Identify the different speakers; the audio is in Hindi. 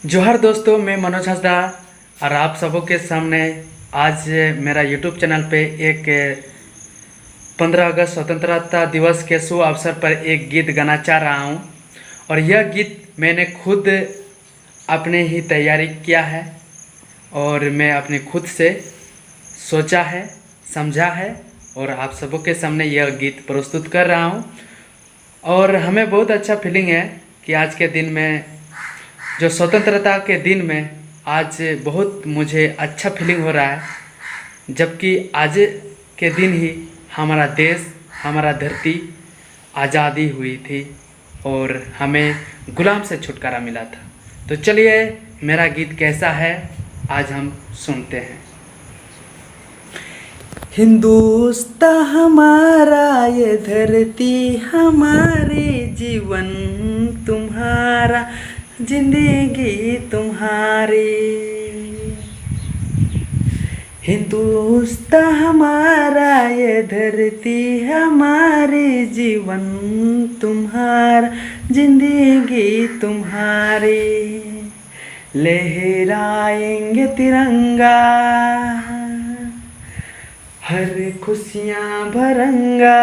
Speaker 1: जोहार दोस्तों, मैं मनोज हंसदा और आप सबों के सामने आज मेरा यूट्यूब चैनल पे एक 15 अगस्त स्वतंत्रता दिवस के शुभ अवसर पर एक गीत गाना चाह रहा हूँ। और यह गीत मैंने खुद अपने ही तैयारी किया है और मैं अपने खुद से सोचा है, समझा है और आप सबों के सामने यह गीत प्रस्तुत कर रहा हूँ। और हमें बहुत अच्छा फीलिंग है कि आज के दिन में, जो स्वतंत्रता के दिन में, आज बहुत मुझे अच्छा फीलिंग हो रहा है, जबकि आज के दिन ही हमारा देश, हमारा धरती आज़ादी हुई थी और हमें गुलाम से छुटकारा मिला था। तो चलिए, मेरा गीत कैसा है आज हम सुनते हैं। हिंदुस्तान हमारा, ये धरती हमारे, जीवन तुम्हारा, जिंदगी तुम्हारी। हिंदुस्तान हमारा, ये धरती हमारी, जीवन तुम्हारा, जिंदगी तुम्हारी। लहराएंगे तिरंगा, हर खुशियाँ भरंगा,